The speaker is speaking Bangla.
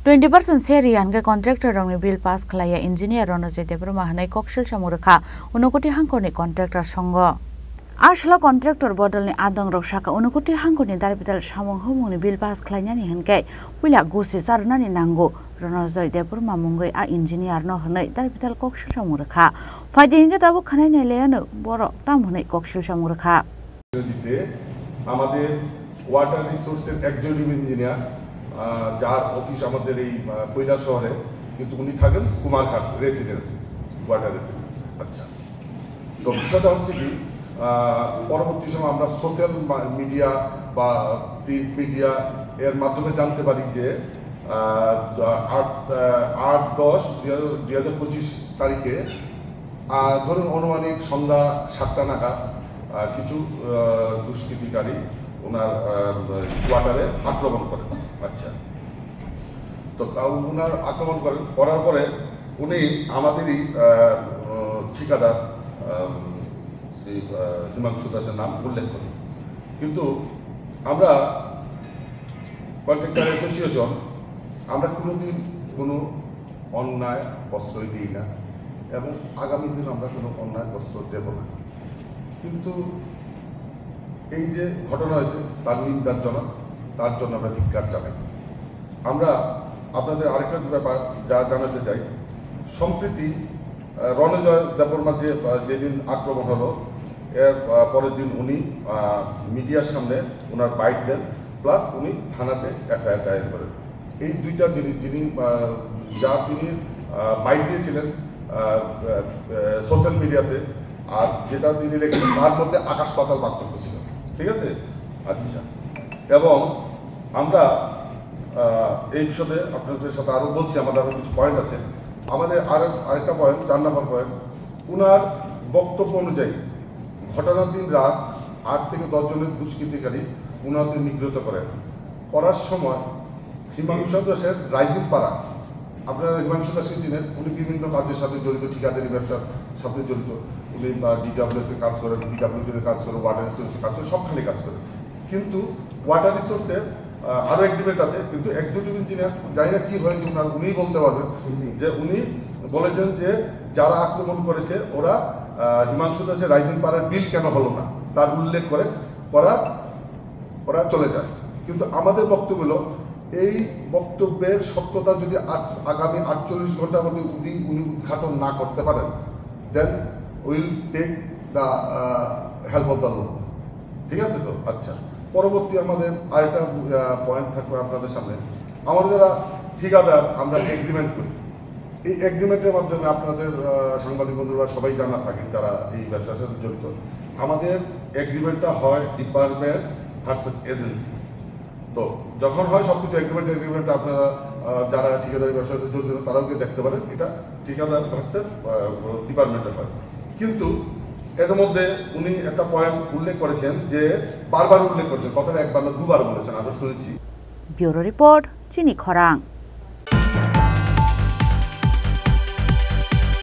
20% सेरी आनगे कॉन्ट्रैक्टर रंगनि बिल पास खलाया इंजिनियर रनजे देब्रमा हनै कक्सिल सामुरखा उनकोटी हांखोनि कॉन्ट्रैक्टर संग आशला कॉन्ट्रैक्टर बदलनि आदं रक्षाका उनकोटी हांखोनि दारबिदाल सामं हमंनि बिल पास खलायनानि हनकै पुला गुसे सारनानि नांगौ रनजय देब्रमा मुंगै आ इंजिनियर न हनै दारबिदाल कक्सिल सामुरखा फाइदिंगे दाबो खनाय नायलायानो बर ताम हनै कक्सिल सामुरखा দিতে আমাদের ওয়াটার রিসোর্সের এক্সিকিউটিভ ইঞ্জিনিয়ার যার অফিস আমাদের এই কৈলাস শহরে, কিন্তু উনি থাকেন কুমারঘাট রেসিডেন্সি, ওয়াটার রেসিডেন্সি। আচ্ছা, তো বিষয়টা হচ্ছে কি, পরবর্তী সময় আমরা সোশ্যাল মিডিয়া বা প্রিন্ট মিডিয়া এর মাধ্যমে জানতে পারি যে 8-10-2025 তারিখে ধরুন অনুমানিক সন্ধ্যা 7টা নাগাদ কিছু দুষ্কৃতিকারী ওনার কোয়ার্টারে আক্রমণ করেন। আচ্ছা, তো ওনার আক্রমণ করার পরে উনি আমাদেরই ঠিকাদার শ্রী হিমাংশু দাসের নাম উল্লেখ করেন, কিন্তু আমরা কন্ট্রাক্টর অ্যাসোসিয়েশন আমরা কোনোদিন কোনো অন্যায় প্রশ্রয় দিই না এবং আগামী দিন আমরা কোনো অন্যায় প্রশ্রয় দেব না। কিন্তু এই যে ঘটনা হয়েছে তার নিন্দাজনক, তার জন্য আমরা ধিক্কার জানাই। আমরা আপনাদের আরেকটা ব্যাপার যা জানাতে চাই, সম্প্রতি রণজয় দেববর্মার যেদিন আক্রমণ হলো এর পরের দিন উনি মিডিয়ার সামনে ওনার বাইট দেন, প্লাস উনি থানাতে এফআইআর দায়ের করেন। এই দুইটা জিনিস তিনি বাইট দিয়েছিলেন সোশ্যাল মিডিয়াতে, আর যেটা তিনি লিখেছেন তার মধ্যে আকাশ পাতাল পার্থক্য ছিল, ঠিক আছে? আচ্ছা, এবং আমরা এই বিষয়ে আপনাদের সাথে আরও বলছি, আমাদের আরও কিছু পয়েন্ট আছে। আমাদের আরেকটা পয়েন্ট, 4 নম্বর পয়েন্ট, ওনার বক্তব্য অনুযায়ী ঘটনার দিন রাত 8 থেকে 10 জনের দুষ্কৃতিকারী ওনাদের নিগৃহীত করার সময় হিমাংশু দাসের রাইজিং পাড়া, আপনারা হিমাংশু দাসকে চিনেন, উনি বিভিন্ন কাজের সাথে জড়িত, ঠিকাদারি ব্যবসার সাথে জড়িত। উনি ডিডব্লিউএস এর কাজ করেন, বিডব্লিউডি কাজ করেন, ওয়াটার রিসোর্সের কাজ করেন, সবখানে কাজ করেন। কিন্তু ওয়াটার রিসোর্সের আরও এগ্রিমেন্ট আছে, কিন্তু এক্সিকিউটিভ ইঞ্জিনিয়ার জানি না কি হয়েছে, উনিই বলতে পারবেন যে উনি বলেছেন যে যারা আক্রমণ করেছে ওরা হিমাংশু দাসের রাইজিং পাড়ার বিল কেন হলো না তার উল্লেখ করে ওরা চলে যায়। কিন্তু আমাদের বক্তব্য হলো, এই বক্তব্যের সত্যতা যদি আগামী 48 ঘন্টার মধ্যে উনি উদ্ঘাটন না করতে পারেন, then will take the help of the law. ঠিক আছে তো? আচ্ছা, পরবর্তী আমাদের আরেকটা পয়েন্ট থাকবে আপনাদের সামনে। আমাদের যারা ঠিকাদার আমরা এগ্রিমেন্ট করি, এই এগ্রিমেন্টের মাধ্যমে আপনাদের সাংবাদিক বন্ধুরা সবাই জানা থাকেন যারা এই ব্যবসার সাথে জড়িত, আমাদের এগ্রিমেন্টটা হয় ডিপার্টমেন্ট ভার্সেস এজেন্সি। তো যখন হয় সবকিছু এগ্রিমেন্ট আপনারা যারা ঠিকাদারি ব্যবসার সাথে জড়িত তারাও দেখতে পারেন, এটা ঠিকাদার ভার্সেস ডিপার্টমেন্টের হয়। কিন্তু এর মধ্যে উনি একটা পয়েন্ট উল্লেখ করেছেন, যে বারবার উল্লেখ করেছেন, কথাটা একবার না দুবার বলেছেন, আমরা শুনেছি। ব্যুরো রিপোর্ট, চিনি খরাং।